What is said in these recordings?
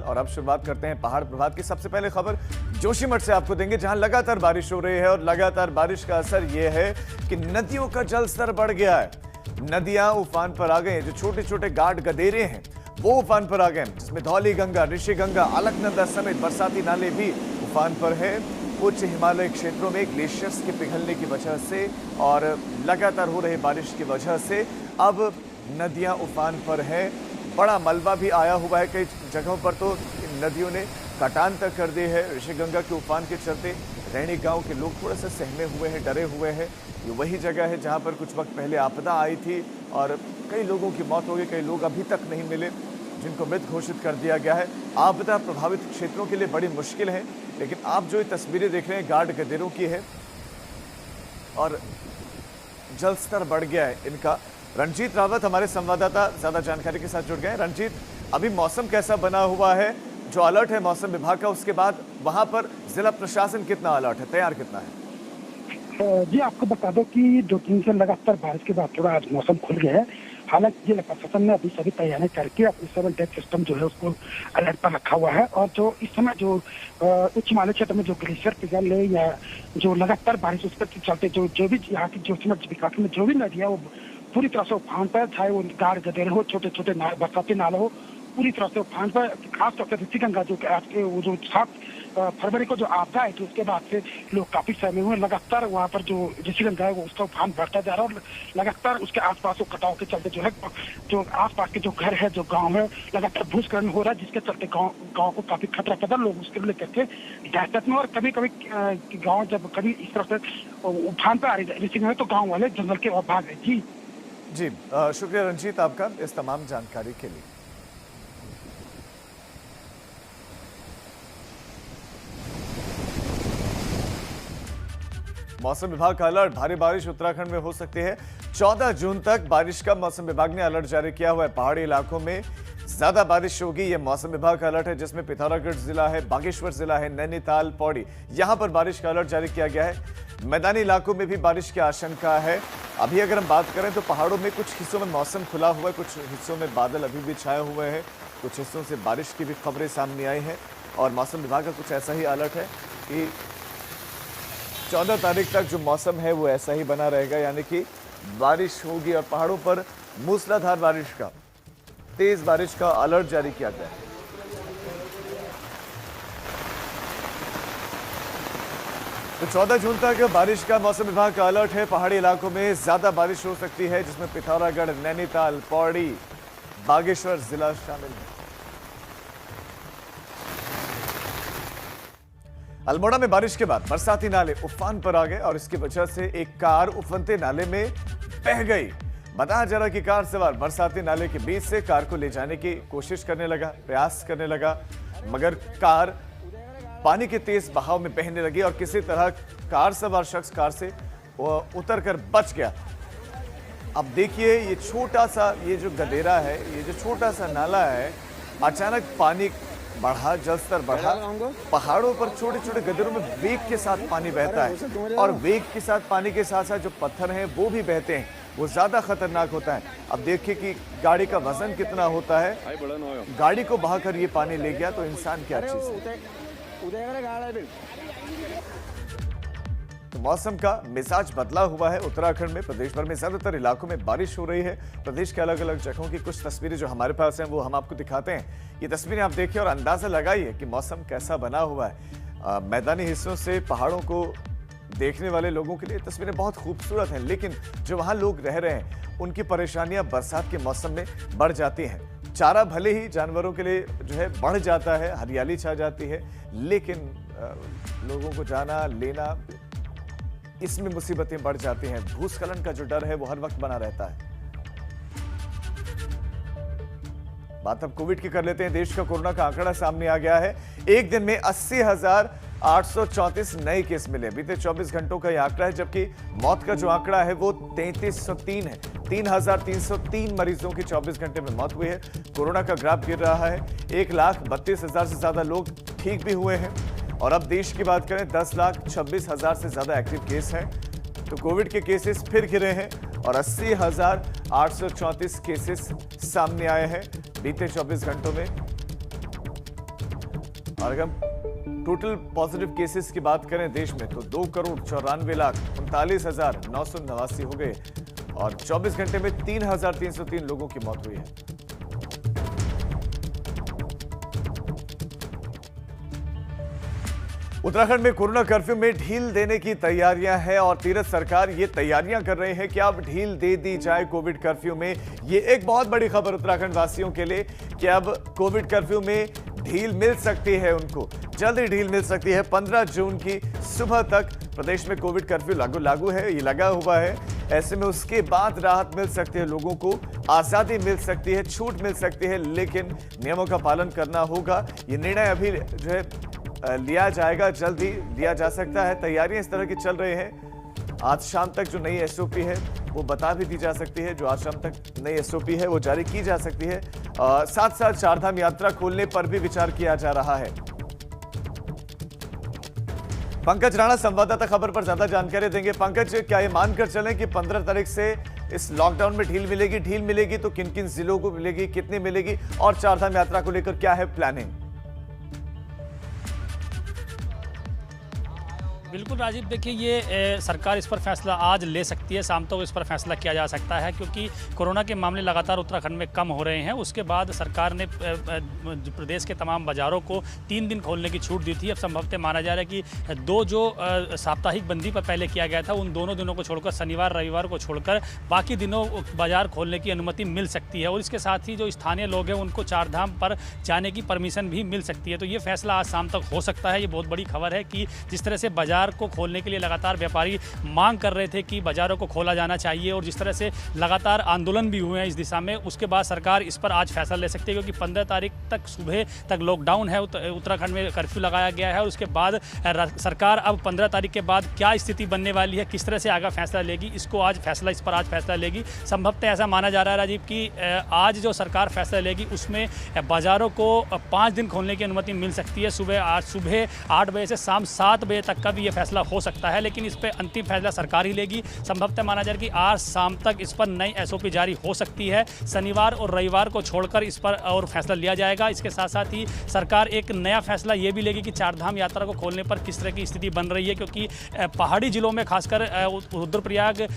और अब शुरुआत करते हैं पहाड़ प्रभात की। सबसे पहले खबर जोशीमठ से आपको देंगे, जहां लगातार बारिश हो रही है और लगातार बारिश का असर यह है कि नदियों का जल स्तर बढ़ गया है। नदियां उफान पर आ गए हैं। जो छोटे छोटे घाट गदेरे हैं वो उफान पर आ गए हैं, जिसमें धौली गंगा, ऋषि गंगा, अलकनंदा समेत बरसाती नाले भी उफान पर है। उच्च हिमालय क्षेत्रों में ग्लेशियर्स के पिघलने की वजह से और लगातार हो रही बारिश की वजह से अब नदियां उफान पर है। बड़ा मलबा भी आया हुआ है, कई जगहों पर तो नदियों ने कटान तक कर दी है। ऋषि गंगा के उफान के चलते रैणी गांव के लोग थोड़ा सा सहमे हुए हैं, डरे हुए हैं। ये वही जगह है जहां पर कुछ वक्त पहले आपदा आई थी और कई लोगों की मौत हो गई, कई लोग अभी तक नहीं मिले जिनको मृत घोषित कर दिया गया है। आपदा प्रभावित क्षेत्रों के लिए बड़ी मुश्किल है, लेकिन आप जो ये तस्वीरें देख रहे हैं घाट गदेरों की है और जल स्तर बढ़ गया है इनका। रणजीत रावत हमारे संवाददाता ज्यादा जानकारी के साथ जुड़ गए हैं। रणजीत, अभी मौसम कैसा बना हुआ है? जो अलर्ट है मौसम विभाग का, उसके बाद वहां पर जिला प्रशासन कितना अलर्ट है, तैयार कितना है? जी, आपको बता दो कि 2-3 से लगातार बारिश के बाद थोड़ा आज मौसम खुल गया है। हालांकि जिला प्रशासन ने अभी सभी तैयारियां करके अपने 7 डेक सिस्टम जो है उसको अलर्ट पर रखा हुआ है। और जो इस समय जो उच्च हिमालय क्षेत्र में जो ग्लेशियर पिघल है या जो लगातार बारिश उसके चलते जो भी यहाँ की जोशीमठ विकास में जो भी नदी है वो पूरी तरह से उफान पर, चाहे वो गाड़ गदेरे हो, छोटे छोटे बरसाती नाले हो, पूरी तरह से उफान पर। खासतौर से ऋषि गंगा जो आज के वो जो 7 फरवरी को जो आपदा आई थी उसके बाद से लोग काफी सहमे हुए। लगातार वहाँ पर जो ऋषि गंगा है वो उसका उफान बढ़ता जा रहा है और लगातार उसके आसपास वो कटाव के चलते जो है जो आसपास के जो घर है, जो गांव है, लगातार भूस्खलन हो रहा है, जिसके चलते गांव को काफी खतरा पैदा, लोग उसके लेकर के दहशत में। और कभी कभी गाँव जब कभी इस तरह से उफान पर आ रही ऋषि गंगा तो गाँव वाले जंगल के और भाग गए। जी शुक्रिया रंजीत आपका इस तमाम जानकारी के लिए। मौसम विभाग का अलर्ट, भारी बारिश उत्तराखंड में हो सकती है। 14 जून तक बारिश का मौसम विभाग ने अलर्ट जारी किया हुआ है। पहाड़ी इलाकों में ज्यादा बारिश होगी, यह मौसम विभाग का अलर्ट है, जिसमें पिथौरागढ़ जिला है, बागेश्वर जिला है, नैनीताल, पौड़ी, यहां पर बारिश का अलर्ट जारी किया गया है। मैदानी इलाकों में भी बारिश की आशंका है। अभी अगर हम बात करें तो पहाड़ों में कुछ हिस्सों में मौसम खुला हुआ है, कुछ हिस्सों में बादल अभी भी छाए हुए हैं, कुछ हिस्सों से बारिश की भी खबरें सामने आई हैं। और मौसम विभाग का कुछ ऐसा ही अलर्ट है कि 14 तारीख तक जो मौसम है वो ऐसा ही बना रहेगा, यानी कि बारिश होगी और पहाड़ों पर मूसलाधार बारिश का, तेज बारिश का अलर्ट जारी किया गया है। तो 14 जून तक बारिश का मौसम विभाग का अलर्ट है। पहाड़ी इलाकों में ज्यादा बारिश हो सकती है, जिसमें पिथौरागढ़, नैनीताल, पौड़ी, बागेश्वर जिला शामिल है। अल्मोड़ा में बारिश के बाद बरसाती नाले उफान पर आ गए और इसकी वजह से एक कार उफनते नाले में बह गई। बताया जा रहा कि कार सवार बरसाती नाले के बीच से कार को ले जाने की कोशिश करने लगा, प्रयास करने लगा, मगर कार पानी के तेज बहाव में बहने लगी और किसी तरह कार सवार शख्स कार से उतरकर बच गया। अब देखिए ये छोटा सा ये जो गदेरा है, ये जो छोटा सा नाला है, अचानक पानी बढ़ा, जल स्तर बढ़ा। पहाड़ों पर छोटे छोटे गदेरों में वेग के साथ पानी बहता है और वेग के साथ पानी के साथ साथ जो पत्थर हैं वो भी बहते हैं, वो ज्यादा खतरनाक होता है। अब देखिए कि गाड़ी का वजन कितना होता है, गाड़ी को बहाकर ये पानी ले गया तो इंसान क्या चीज है। तो मौसम का मिजाज बदला हुआ है उत्तराखंड में। प्रदेश भर में ज्यादातर इलाकों में बारिश हो रही है। प्रदेश के अलग अलग जगहों की कुछ तस्वीरें जो हमारे पास हैं वो हम आपको दिखाते हैं। ये तस्वीरें आप देखिए और अंदाजा लगाइए कि मौसम कैसा बना हुआ है। मैदानी हिस्सों से पहाड़ों को देखने वाले लोगों के लिए तस्वीरें बहुत खूबसूरत हैं, लेकिन जो वहां लोग रह रहे हैं उनकी परेशानियां बरसात के मौसम में बढ़ जाती हैं। चारा भले ही जानवरों के लिए जो है बढ़ जाता है, हरियाली छा जाती है, लेकिन लोगों को जाना लेना इसमें मुसीबतें बढ़ जाती हैं। भूस्खलन का जो डर है वो हर वक्त बना रहता है। बात अब कोविड की कर लेते हैं। देश का कोरोना का आंकड़ा सामने आ गया है। एक दिन में 80,834 नए केस मिले। बीते 24 घंटों का यह आंकड़ा है, जबकि मौत का जो आंकड़ा है वो 3303 है। 3,303 मरीजों की 24 घंटे में मौत हुई है। कोरोना का ग्राफ गिर रहा है। 1,32,000 से ज्यादा लोग ठीक भी हुए हैं। और अब देश की बात करें, 10,26,000 से ज्यादा एक्टिव केस हैं। तो कोविड के केसेस फिर गिरे हैं और 80,834 केसेस सामने आए हैं बीते 24 घंटों में। और अगर हम टोटल पॉजिटिव केसेस की बात करें देश में तो 2,94,39,989 हो गए और 24 घंटे में 3,303 लोगों की मौत हुई है। उत्तराखंड में कोरोना कर्फ्यू में ढील देने की तैयारियां हैं और तीरथ सरकार ये तैयारियां कर रही है कि अब ढील दे दी जाए कोविड कर्फ्यू में। ये एक बहुत बड़ी खबर उत्तराखंड वासियों के लिए कि अब कोविड कर्फ्यू में ढील मिल सकती है, उनको जल्दी ढील मिल सकती है। 15 जून की सुबह तक प्रदेश में कोविड कर्फ्यू लागू है, ये लगा हुआ है। ऐसे में उसके बाद राहत मिल सकती है, लोगों को आजादी मिल सकती है, छूट मिल सकती है, लेकिन नियमों का पालन करना होगा। ये निर्णय अभी जो है लिया जाएगा, जल्दी लिया जा सकता है। तैयारियां इस तरह की चल रही हैं। आज शाम तक जो नई एसओपी है वो बता भी दी जा सकती है, जो आज शाम तक नई एसओपी है वो जारी की जा सकती है। साथ साथ चारधाम यात्रा खोलने पर भी विचार किया जा रहा है। पंकज राणा संवाददाता खबर पर ज्यादा जानकारी देंगे। पंकज, क्या ये मानकर चलें कि 15 तारीख से इस लॉकडाउन में ढील मिलेगी तो किन किन जिलों को मिलेगी, कितनी मिलेगी और चारधाम यात्रा को लेकर क्या है प्लानिंग? बिल्कुल राजीव, देखिए ये सरकार इस पर फैसला आज ले सकती है, शाम तक इस पर फैसला किया जा सकता है क्योंकि कोरोना के मामले लगातार उत्तराखंड में कम हो रहे हैं। उसके बाद सरकार ने प्रदेश के तमाम बाज़ारों को 3 दिन खोलने की छूट दी थी। अब संभवतः माना जा रहा है कि 2 जो साप्ताहिक बंदी पर पहले किया गया था उन दोनों दिनों को छोड़कर शनिवार रविवार को छोड़कर बाकी दिनों बाजार खोलने की अनुमति मिल सकती है और इसके साथ ही जो स्थानीय लोग हैं उनको चारधाम पर जाने की परमिशन भी मिल सकती है। तो ये फैसला आज शाम तक हो सकता है। ये बहुत बड़ी खबर है कि जिस तरह से बाजार को खोलने के लिए लगातार व्यापारी मांग कर रहे थे कि बाजारों को खोला जाना चाहिए और जिस तरह से लगातार आंदोलन भी हुए हैं इस दिशा में, उसके बाद सरकार इस पर आज फैसला ले सकती है क्योंकि 15 तारीख तक सुबह तक लॉकडाउन है, उत्तराखंड में कर्फ्यू लगाया गया है और उसके बाद सरकार अब 15 तारीख के बाद क्या स्थिति बनने वाली है, किस तरह से आगे फैसला लेगी, इस पर आज फैसला लेगी। संभवतः ऐसा माना जा रहा है राजीव कि आज जो सरकार फैसला लेगी उसमें बाजारों को 5 दिन खोलने की अनुमति मिल सकती है। सुबह 8 बजे से शाम 7 बजे तक का भी ये फैसला हो सकता है, लेकिन इस पर अंतिम फैसला सरकार ही लेगी। संभवतः माना जा रहा है कि आज शाम तक इस पर नई एसओपी जारी हो सकती है। शनिवार और रविवार को छोड़कर इस पर और फैसला लिया जाएगा। इसके साथ साथ ही सरकार एक नया फैसला ये भी लेगी कि चारधाम यात्रा को खोलने पर किस तरह की स्थिति बन रही है क्योंकि पहाड़ी जिलों में खासकर रुद्रप्रयाग,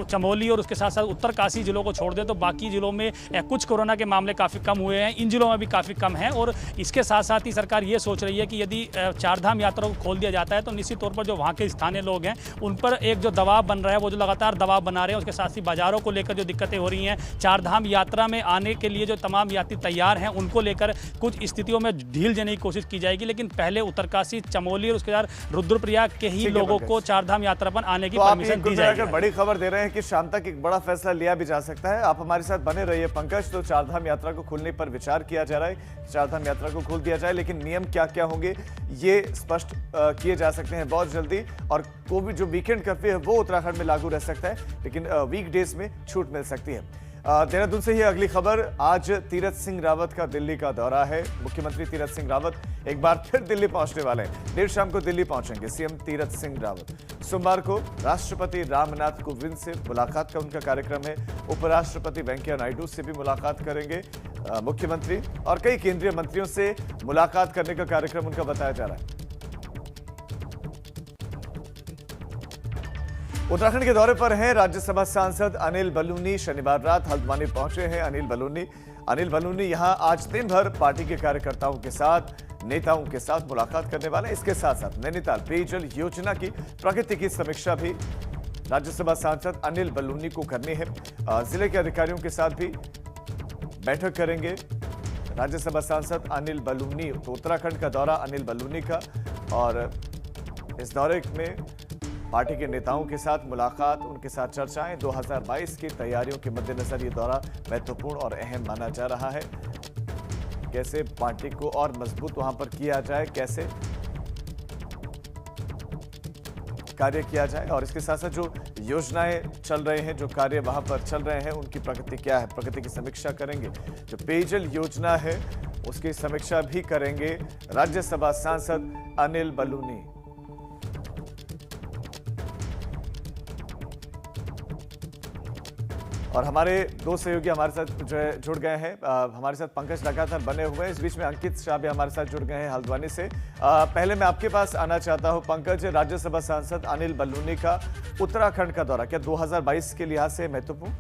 चमोली और उसके साथ साथ उत्तरकाशी जिलों को छोड़ दें तो बाकी जिलों में कुछ कोरोना के मामले काफ़ी कम हुए हैं, इन जिलों में भी काफ़ी कम है। और इसके साथ साथ ही सरकार ये सोच रही है कि यदि चारधाम यात्रा को खोल दिया जाता है तो निश्चित तौर पर जो वहाँ के स्थानीय लोग हैं उन पर एक जो दबाव बन रहा है, वो जो लगातार दबाव बना रहे हैं, उसके साथ ही बाजारों को लेकर जो दिक्कतें हो रही हैं, चारधाम यात्रा में आने के लिए जो तमाम यात्री तैयार हैं उनको लेकर कुछ स्थितियों में ढील देने की कोशिश की जाएगी। लेकिन पहले उत्तरकाशी, चमोली और उसके बाद रुद्रप्रयाग के ही लोगों को चारधाम यात्रा पर आने की परमिशन दी जाएगी। बड़ी खबर दे रहे हैं कि शाम तक एक बड़ा फैसला लिया भी जा सकता है। आप हमारे साथ बने रहिए पंकज। तो चारधाम यात्रा को खोलने पर विचार किया जा रहा है, चारधाम यात्रा को खोल दिया जाए, लेकिन नियम क्या क्या होंगे ये स्पष्ट किए जा सकते हैं बहुत जल्दी। और कोविड जो वीकेंड कर्फ्यू है वो उत्तराखंड में लागू रह सकता है, लेकिन वीकडेज में छूट मिल सकती है। देहरादून से ही अगली खबर। आज तीरथ सिंह रावत का दिल्ली का दौरा है। मुख्यमंत्री तीरथ सिंह रावत एक बार फिर दिल्ली पहुंचने वाले हैं। देर शाम को दिल्ली पहुंचेंगे सीएम तीरथ सिंह रावत। सोमवार को राष्ट्रपति रामनाथ कोविंद से मुलाकात का उनका कार्यक्रम है। उपराष्ट्रपति वेंकैया नायडू से भी मुलाकात करेंगे मुख्यमंत्री और कई केंद्रीय मंत्रियों से मुलाकात करने का कार्यक्रम उनका बताया जा रहा है। उत्तराखंड के दौरे पर हैं राज्यसभा सांसद अनिल बलूनी। शनिवार रात हल्द्वानी पहुंचे हैं अनिल बलूनी यहां आज दिन भर पार्टी के कार्यकर्ताओं के साथ, नेताओं के साथ मुलाकात करने वाले हैं। इसके साथ साथ नैनीताल पेयजल योजना की प्रगति की समीक्षा भी राज्यसभा सांसद अनिल बलूनी को करनी है। जिले के अधिकारियों के साथ भी बैठक करेंगे राज्यसभा सांसद अनिल बलूनी। तो उत्तराखंड का दौरा अनिल बलूनी का, और इस दौरे में पार्टी के नेताओं के साथ मुलाकात, उनके साथ चर्चाएं। 2022 की तैयारियों के मद्देनजर ये दौरा महत्वपूर्ण और अहम माना जा रहा है। कैसे पार्टी को और मजबूत वहां पर किया जाए, कैसे कार्य किया जाए, और इसके साथ साथ जो योजनाएं चल रहे हैं, जो कार्य वहां पर चल रहे हैं, उनकी प्रगति क्या है, प्रगति की समीक्षा करेंगे। जो पेयजल योजना है उसकी समीक्षा भी करेंगे राज्यसभा सांसद अनिल बलूनी। और हमारे दो सहयोगी हमारे साथ जो है जुड़ गए हैं। हमारे साथ पंकज लगातार बने हुए हैं, इस बीच में अंकित शाह भी हमारे साथ जुड़ गए हैं हल्द्वानी से। पहले मैं आपके पास आना चाहता हूं पंकज, राज्यसभा सांसद अनिल बलूनी का उत्तराखंड का दौरा क्या 2022 के लिहाज से महत्वपूर्ण?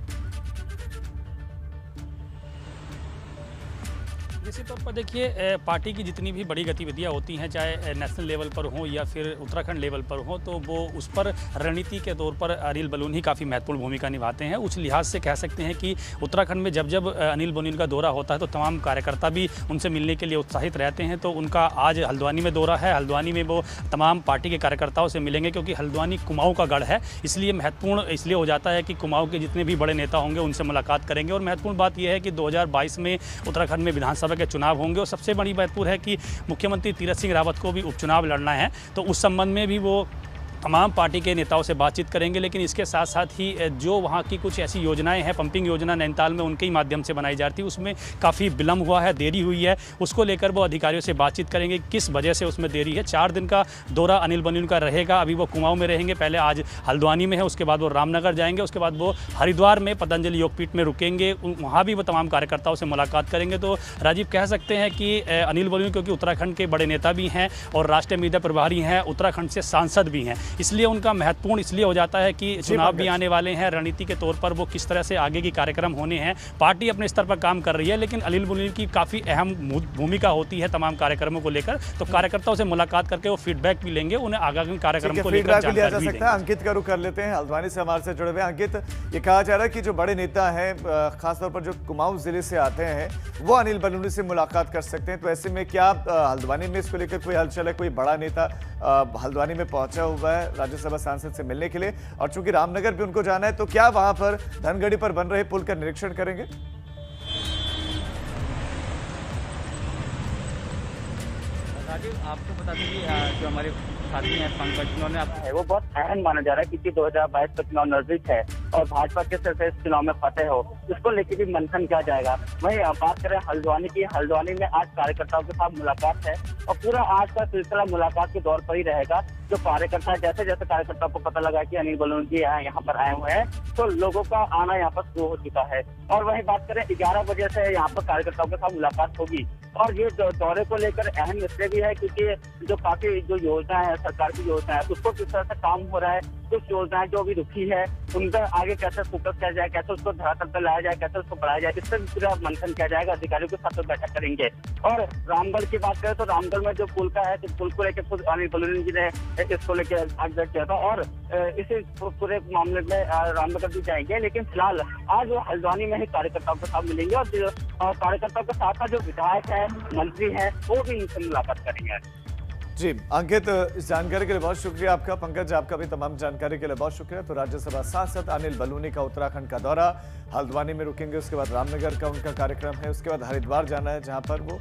निश्चित तौर पर देखिए, पार्टी की जितनी भी बड़ी गतिविधियां होती हैं, चाहे नेशनल लेवल पर हो या फिर उत्तराखंड लेवल पर हो, तो वो उस पर रणनीति के तौर पर अनिल बलूनी काफ़ी महत्वपूर्ण भूमिका निभाते हैं। उस लिहाज से कह सकते हैं कि उत्तराखंड में जब जब अनिल बलूनी का दौरा होता है तो तमाम कार्यकर्ता भी उनसे मिलने के लिए उत्साहित रहते हैं। तो उनका आज हल्द्वानी में दौरा है। हल्द्वानी में वो तमाम पार्टी के कार्यकर्ताओं से मिलेंगे, क्योंकि हल्द्वानी कुमाऊँ का गढ़ है, इसलिए महत्वपूर्ण इसलिए हो जाता है कि कुमाऊँ के जितने भी बड़े नेता होंगे उनसे मुलाकात करेंगे। और महत्वपूर्ण बात यह है कि 2022 में उत्तराखंड में विधानसभा के चुनाव होंगे और सबसे बड़ी महत्वपूर्ण है कि मुख्यमंत्री तीरथ सिंह रावत को भी उपचुनाव लड़ना है, तो उस संबंध में भी वो तमाम पार्टी के नेताओं से बातचीत करेंगे। लेकिन इसके साथ साथ ही जो वहाँ की कुछ ऐसी योजनाएं हैं, पंपिंग योजना नैनीताल में उनके ही माध्यम से बनाई जाती है, उसमें काफ़ी विलम्ब हुआ है, देरी हुई है, उसको लेकर वो अधिकारियों से बातचीत करेंगे किस वजह से उसमें देरी है। 4 दिन का दौरा अनिल बलूनी का रहेगा। अभी वो कुमाऊँ में रहेंगे, पहले आज हल्द्वानी में है, उसके बाद वो रामनगर जाएंगे, उसके बाद वो हरिद्वार में पतंजलि योगपीठ में रुकेंगे, वहाँ भी वो तमाम कार्यकर्ताओं से मुलाकात करेंगे। तो राजीव कह सकते हैं कि अनिल बलूनी क्योंकि उत्तराखंड के बड़े नेता भी हैं और राष्ट्रीय मीडिया प्रभारी हैं, उत्तराखंड से सांसद भी हैं, इसलिए उनका महत्वपूर्ण इसलिए हो जाता है कि चुनाव भी आने वाले हैं। रणनीति के तौर पर वो किस तरह से आगे की कार्यक्रम होने हैं, पार्टी अपने स्तर पर काम कर रही है, लेकिन अनिल बलूनी की काफ़ी अहम भूमिका होती है तमाम कार्यक्रमों को लेकर। तो कार्यकर्ताओं से मुलाकात करके वो फीडबैक भी लेंगे, उन्हें आगामी कार्यक्रम को लेकर जानकारी भी देंगे। अंकित का रुख कर लेते हैं, हल्द्वानी से हमारे से जुड़े हुए अंकित, ये कहा जा रहा है कि जो बड़े नेता हैं, खासतौर पर जो कुमाऊं जिले से आते हैं, वो अनिल बलूनी से मुलाकात कर सकते हैं। तो ऐसे में क्या हल्द्वानी में इसको लेकर कोई हलचल है? कोई बड़ा नेता हल्द्वानी में पहुंचा हुआ है राज्यसभा सांसद से मिलने के लिए, और चूंकि रामनगर भी उनको जाना है, तो क्या वहां पर धनगढ़ी पर बन रहे पुल का निरीक्षण करेंगे? राजीव, आपको बता दें कि जो हमारे साथी हैं पंकज, उन्होंने है वो बहुत अहम माना जा रहा है, क्योंकि 2022 का चुनाव नजदीक है और भाजपा किस तरह से इस चुनाव में फतेह हो, इसको लेकर भी मंथन किया जाएगा। वहीं बात करें हल्द्वानी की, हल्द्वानी में आज कार्यकर्ताओं के साथ मुलाकात है और पूरा आज का सिलसिला मुलाकात के दौर पर ही रहेगा। जो कार्यकर्ता, जैसे जैसे कार्यकर्ताओं को पता लगा कि अनिल बलूनी जी यहाँ पर आए हुए हैं, तो लोगों का आना यहाँ पर शुरू हो चुका है। और वहीं बात करें 11 बजे से यहाँ पर कार्यकर्ताओं के साथ मुलाकात होगी। और ये दौरे को लेकर अहम इसलिए भी है क्योंकि जो काफी जो योजना है, सरकार की योजना है, उसको किस तरह से काम हो रहा है, कुछ योजनाएं जो अभी रुकी है उन पर आगे कैसे फोकस किया जाए, कैसे उसको धरातल पर लाया जाए, कैसे उसको बढ़ाया जाए, इस पर पूरा मंथन किया जाएगा। अधिकारियों के साथ बैठक करेंगे। और रामगढ़ की बात करें तो रामगढ़ में जो पुल का है, तो पुल को लेकर खुद अनिल बलूनी जी ने इसको लेकर आज व्यक्त किया था और इसी पूरे मामले में रामनगर भी जाएंगे। लेकिन फिलहाल आज वो हल्द्वानी में ही कार्यकर्ताओं के साथ मिलेंगे और कार्यकर्ताओं के साथ जो विधायक है, मंत्री है, वो भी इनसे मुलाकात करेंगे। जी अंकित, इस जानकारी के लिए बहुत शुक्रिया आपका। पंकज, आपका भी तमाम जानकारी के लिए बहुत शुक्रिया। तो राज्यसभा सांसद अनिल बलूनी का उत्तराखंड का दौरा, हल्द्वानी में रुकेंगे, उसके बाद रामनगर का उनका कार्यक्रम है, उसके बाद हरिद्वार जाना है, जहां पर वो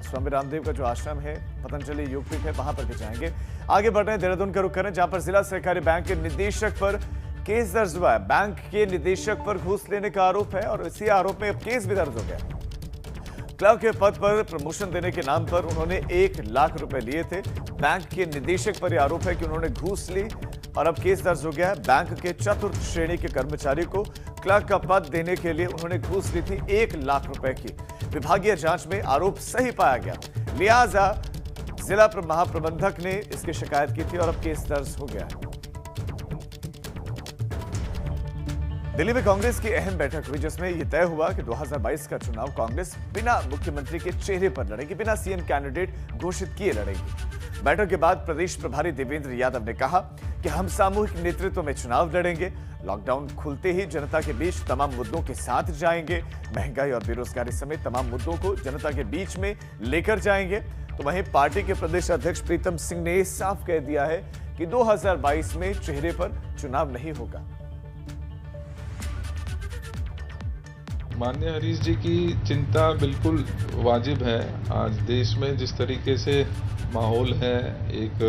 स्वामी रामदेव का जो आश्रम है, पतंजलि योगपीठ है, वहां पर भी जाएंगे। आगे बढ़ रहे हैं, देहरादून का रुख करें, जहां पर जिला सहकारी बैंक के निदेशक पर केस दर्ज हुआ है। बैंक के निदेशक पर घूस लेने का आरोप है और इसी आरोप में अब केस भी दर्ज हो गया। क्लर्क के पद पर प्रमोशन देने के नाम पर उन्होंने 1 लाख रुपए लिए थे। बैंक के निदेशक पर यह आरोप है कि उन्होंने घूस ली और अब केस दर्ज हो गया है। बैंक के 4th श्रेणी के कर्मचारी को क्लर्क का पद देने के लिए उन्होंने घूस ली थी 1 लाख रुपए की। विभागीय जांच में आरोप सही पाया गया, लिहाजा जिला महाप्रबंधक ने इसकी शिकायत की थी और अब केस दर्ज हो गया है। दिल्ली में कांग्रेस की अहम बैठक हुई, जिसमें यह तय हुआ कि 2022 का चुनाव कांग्रेस बिना मुख्यमंत्री के चेहरे पर लड़ेगी, बिना सीएम कैंडिडेट घोषित किए लड़ेगी। बैठक के बाद प्रदेश प्रभारी देवेंद्र यादव ने कहा कि हम सामूहिक नेतृत्व में चुनाव लड़ेंगे। लॉकडाउन खुलते ही जनता के बीच तमाम मुद्दों के साथ जाएंगे। महंगाई और बेरोजगारी समेत तमाम मुद्दों को जनता के बीच में लेकर जाएंगे। तो वहीं पार्टी के प्रदेश अध्यक्ष प्रीतम सिंह ने साफ कह दिया है कि 2022 में चेहरे पर चुनाव नहीं होगा। माननीय हरीश जी की चिंता बिल्कुल वाजिब है। आज देश में जिस तरीके से माहौल है, एक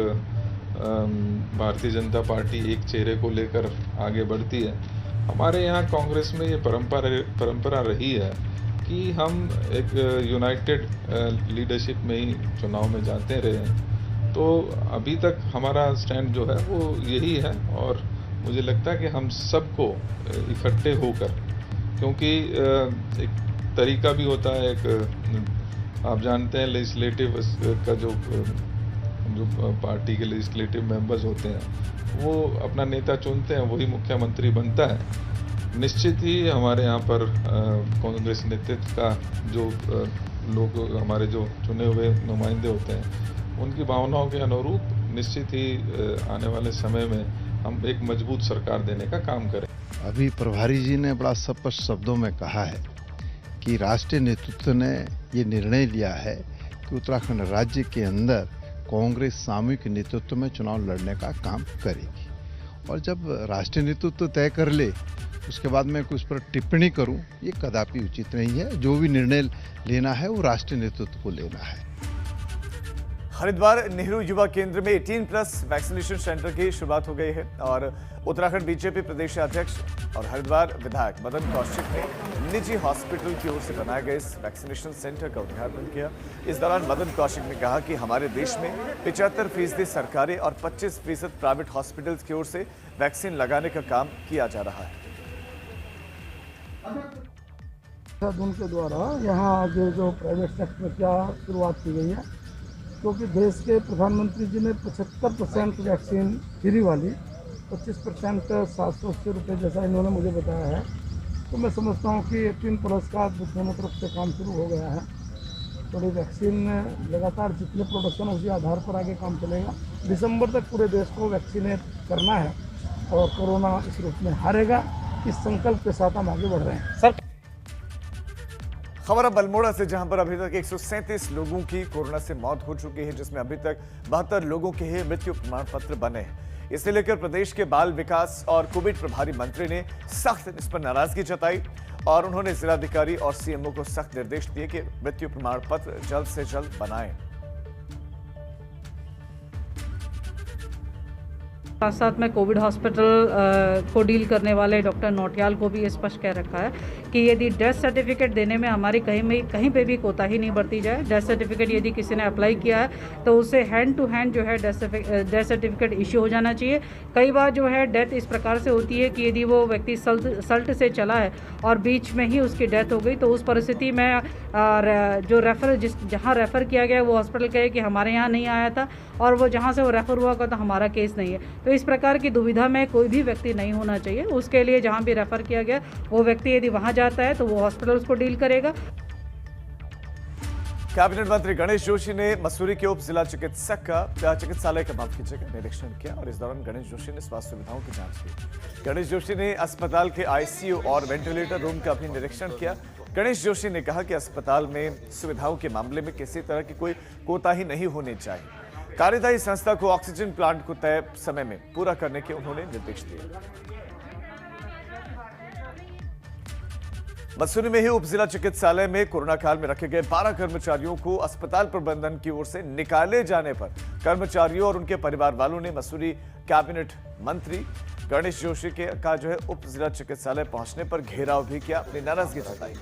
भारतीय जनता पार्टी एक चेहरे को लेकर आगे बढ़ती है। हमारे यहाँ कांग्रेस में ये परंपरा रही है कि हम एक यूनाइटेड लीडरशिप में ही चुनाव में जाते रहे। तो अभी तक हमारा स्टैंड जो है वो यही है और मुझे लगता है कि हम सबको इकट्ठे होकर, क्योंकि एक तरीका भी होता है, एक आप जानते हैं लेजिस्लेटिव का जो पार्टी के लेजिस्लेटिव मेंबर्स होते हैं वो अपना नेता चुनते हैं, वही मुख्यमंत्री बनता है। निश्चित ही हमारे यहाँ पर कांग्रेस नेतृत्व का जो लोग, हमारे जो चुने हुए नुमाइंदे होते हैं, उनकी भावनाओं के अनुरूप निश्चित ही आने वाले समय में हम एक मजबूत सरकार देने का काम करें। अभी प्रभारी जी ने बड़ा स्पष्ट शब्दों में कहा है कि राष्ट्रीय नेतृत्व ने ये निर्णय लिया है कि उत्तराखंड राज्य के अंदर कांग्रेस सामूहिक नेतृत्व में चुनाव लड़ने का काम करेगी। और जब राष्ट्रीय नेतृत्व तय कर ले उसके बाद मैं कुछ पर टिप्पणी करूं, ये कदापि उचित नहीं है। जो भी निर्णय लेना है वो राष्ट्रीय नेतृत्व को लेना है। हरिद्वार नेहरू युवा केंद्र में 18+ वैक्सीनेशन सेंटर की शुरुआत हो गई है और उत्तराखंड बीजेपी प्रदेश अध्यक्ष और हरिद्वार विधायक मदन कौशिक ने निजी हॉस्पिटल की ओर से बनाए गए इस वैक्सीनेशन सेंटर का उद्घाटन किया। इस दौरान मदन कौशिक ने कहा कि हमारे देश में 75% सरकारी और 25% प्राइवेट हॉस्पिटल्स की ओर से वैक्सीन लगाने का काम किया जा रहा है। उनके द्वारा यहाँ जो प्राइवेट सेक्टर क्या शुरुआत की गई है, क्योंकि देश के प्रधानमंत्री जी ने 75% वैक्सीन फ्री वाली, 25% 780 रुपये जैसा इन्होंने मुझे बताया है। तो मैं समझता हूँ कि 18+ का दोनों तरफ से काम शुरू हो गया है। थोड़ी वैक्सीन लगातार जितने प्रोडक्शन है उसी आधार पर आगे काम चलेगा। दिसंबर तक पूरे देश को वैक्सीनेट करना है और कोरोना इस रूप में हारेगा, इस संकल्प के साथ हम आगे बढ़ रहे हैं। सर, खबर अब अल्मोड़ा से, जहां पर अभी तक 137 लोगों की कोरोना से मौत हो चुकी है, जिसमें अभी तक 72 लोगों के ही मृत्यु प्रमाण पत्र बने हैं। इसे लेकर प्रदेश के बाल विकास और कोविड प्रभारी मंत्री ने सख्त इस पर नाराजगी जताई और उन्होंने जिलाधिकारी और सीएमओ को सख्त निर्देश दिए कि मृत्यु प्रमाण पत्र जल्द से जल्द बनाएं। साथ साथ में कोविड हॉस्पिटल को डील करने वाले डॉक्टर नौटियाल को भी स्पष्ट कह रखा है कि यदि डेथ सर्टिफिकेट देने में हमारी कहीं पे भी कोताही नहीं बरती जाए। डेथ सर्टिफिकेट यदि किसी ने अप्लाई किया है तो उसे हैंड टू हैंड जो है डेथ सर्टिफिकेट इश्यू हो जाना चाहिए। कई बार जो है डेथ इस प्रकार से होती है कि यदि वो व्यक्ति सल्ट से चला है और बीच में ही उसकी डेथ हो गई, तो उस परिस्थिति में जो जहाँ रेफ़र किया गया वो हॉस्पिटल कहे कि हमारे यहाँ नहीं आया था और वो जहाँ से वो रेफ़र हुआ तो हमारा केस नहीं है। तो इस प्रकार की दुविधा में कोई भी व्यक्ति नहीं होना चाहिए। उसके लिए जहाँ भी रेफ़र किया गया वो व्यक्ति यदि वहाँ जाता है तो वो हॉस्पिटल उसको डील करेगा। कैबिनेट मंत्री गणेश जोशी ने मसूरी के उप जिला चिकित्सालय का माफ कीजिएगा निरीक्षण किया और इस दौरान गणेश जोशी ने स्वास्थ्य सुविधाओं की जांच की। गणेश जोशी ने अस्पताल के आईसीयू और वेंटिलेटर रूम का भी निरीक्षण किया। गणेश जोशी ने कहा कि अस्पताल में सुविधाओं के मामले में किसी तरह की कोई कोताही नहीं होनी चाहिए। कार्यदायी संस्था को ऑक्सीजन प्लांट को तय समय में पूरा करने के उन्होंने निर्देश दिए। मसूरी में ही उप जिला चिकित्सालय में कोरोना काल में रखे गए 12 कर्मचारियों को अस्पताल प्रबंधन की ओर से निकाले जाने पर कर्मचारियों और उनके परिवार वालों ने मसूरी कैबिनेट मंत्री गणेश जोशी का जो है उप जिला चिकित्सालय पहुंचने पर घेराव भी किया, अपनी नाराजगी जताई।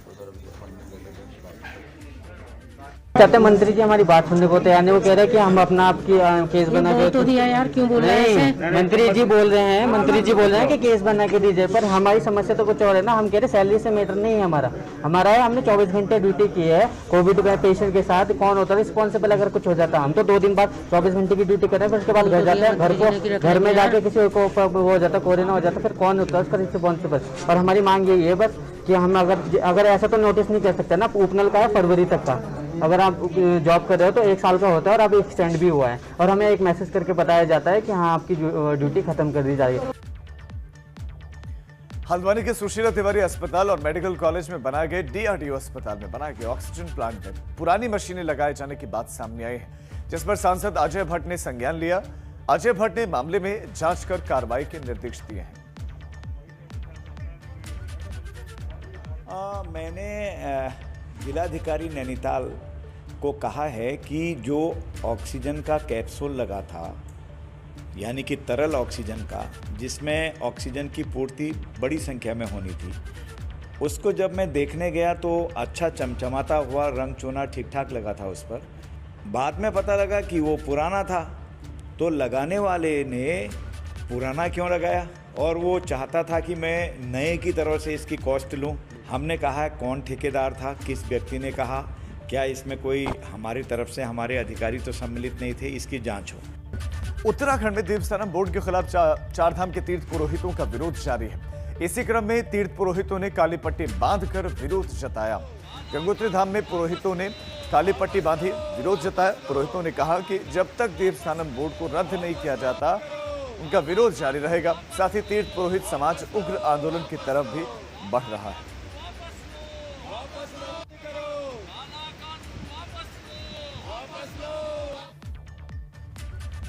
कहते मंत्री जी हमारी बात सुनने को तैयार नहीं, वो कह रहे हैं कि हम अपना आपकी केस बना के तो दिया यार, क्यों बोल रहे हैं? मंत्री जी बोल रहे हैं कि केस बना के दीजिए, पर हमारी समस्या तो कुछ और है ना। हम कह रहे सैलरी से मैटर नहीं है हमारा है, हमने 24 घंटे ड्यूटी की है कोविड के पेशेंट के साथ। कौन होता है रिस्पॉन्सिबल अगर कुछ हो जाता? हम तो 2 दिन बाद 24 घंटे की ड्यूटी कर रहे हैं, फिर उसके बाद घर जाते हैं, घर में जाके किसी को हो जाता, कोरोना हो जाता, फिर कौन होता है उसका रिस्पॉन्सिबल? और हमारी मांग यही है बस कि हम अगर ऐसा तो नोटिस नहीं कर सकते ना, ओपनल का है फरवरी तक का, अगर आप जॉब कर रहे हो तो 1 साल का होता है और अब एक्सटेंड भी हुआ है और हमें एक मैसेज करके बताया जाता है कि हाँ आपकी ड्यूटी खत्म कर दी जाएगी। हल्द्वानी के सुशीला तिवारी अस्पताल और मेडिकल कॉलेज में बनाए गए डीआरडीओ अस्पताल में बनाए गए ऑक्सीजन प्लांट में पुरानी मशीनें लगाए जाने की बात सामने आई है, जिस पर सांसद अजय भट्ट ने संज्ञान लिया। अजय भट्ट ने मामले में जांच कर कार्रवाई के निर्देश दिए हैं। मैंने जिलाधिकारी नैनीताल को कहा है कि जो ऑक्सीजन का कैप्सूल लगा था, यानी कि तरल ऑक्सीजन का, जिसमें ऑक्सीजन की पूर्ति बड़ी संख्या में होनी थी, उसको जब मैं देखने गया तो अच्छा चमचमाता हुआ रंग चूना ठीक ठाक लगा था उस पर। बाद में पता लगा कि वो पुराना था, तो लगाने वाले ने पुराना क्यों लगाया और वो चाहता था कि मैं नए की तरफ से इसकी कॉस्ट लूं। हमने कहा है कौन ठेकेदार था, किस व्यक्ति ने कहा, क्या इसमें कोई हमारी तरफ से हमारे अधिकारी तो सम्मिलित नहीं थे, इसकी जांच हो। उत्तराखंड में देवस्थानम बोर्ड के खिलाफ चारधाम के तीर्थ पुरोहितों का विरोध जारी है। इसी क्रम में तीर्थ पुरोहितों ने काली पट्टी बांधकर विरोध जताया। गंगोत्री धाम में पुरोहितों ने काली पट्टी बांधी, विरोध जताया। पुरोहितों ने कहा कि जब तक देवस्थानम बोर्ड को रद्द नहीं किया जाता उनका विरोध जारी रहेगा। साथ ही तीर्थ पुरोहित समाज उग्र आंदोलन की तरफ भी बढ़ रहा है।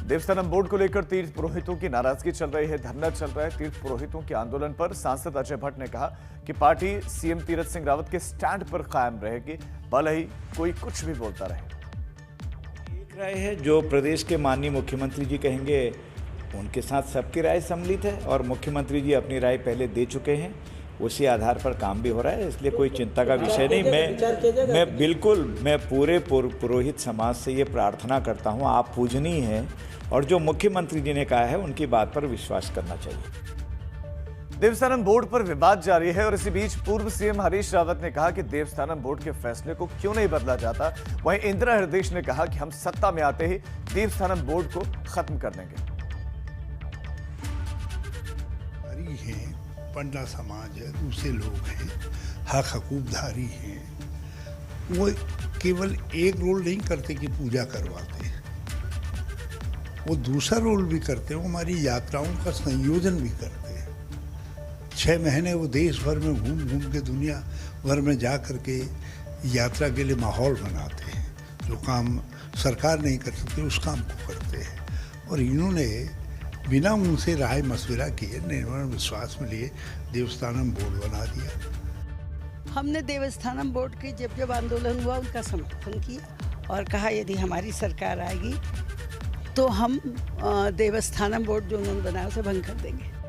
देवस्थानम बोर्ड को लेकर तीर्थ पुरोहितों की नाराजगी चल रही है, धरना चल रहा है। तीर्थ पुरोहितों के आंदोलन पर सांसद अजय भट्ट ने कहा कि पार्टी सीएम तीरथ सिंह रावत के स्टैंड पर कायम रहेगी, भले ही कोई कुछ भी बोलता रहे। एक राय है जो प्रदेश के माननीय मुख्यमंत्री जी कहेंगे, उनके साथ सबकी राय सम्मिलित है और मुख्यमंत्री जी अपनी राय पहले दे चुके हैं, उसी आधार पर काम भी हो रहा है, इसलिए कोई चिंता का विषय नहीं। मैं पूरे पुरोहित समाज से ये प्रार्थना करता हूँ, आप पूजनीय हैं और जो मुख्यमंत्री जी ने कहा है उनकी बात पर विश्वास करना चाहिए। देवस्थानम बोर्ड पर विवाद जारी है और इसी बीच पूर्व सीएम हरीश रावत ने कहा कि देवस्थानम बोर्ड के फैसले को क्यों नहीं बदला जाता। वहीं इंदिरा हृदयेश ने कहा कि हम सत्ता में आते ही देवस्थानम बोर्ड को खत्म कर देंगे। पंडा समाज है, दूसरे लोग हैं, हक हकूकधारी हैं, वो केवल एक रोल नहीं करते कि पूजा करवाते हैं, वो दूसरा रोल भी करते हैं, वो हमारी यात्राओं का संयोजन भी करते हैं। 6 महीने वो देश भर में घूम घूम के दुनिया भर में जा कर के यात्रा के लिए माहौल बनाते हैं। जो काम सरकार नहीं कर सकती उस काम को करते हैं और इन्होंने बिना उनसे राय मशविरा किए निर्मल विश्वास में लिए देवस्थानम बोर्ड बना दिया। हमने देवस्थानम बोर्ड के जब आंदोलन हुआ उनका समर्थन किया और कहा यदि हमारी सरकार आएगी तो हम देवस्थानम बोर्ड जो उन्होंने बनाया उसे भंग कर देंगे।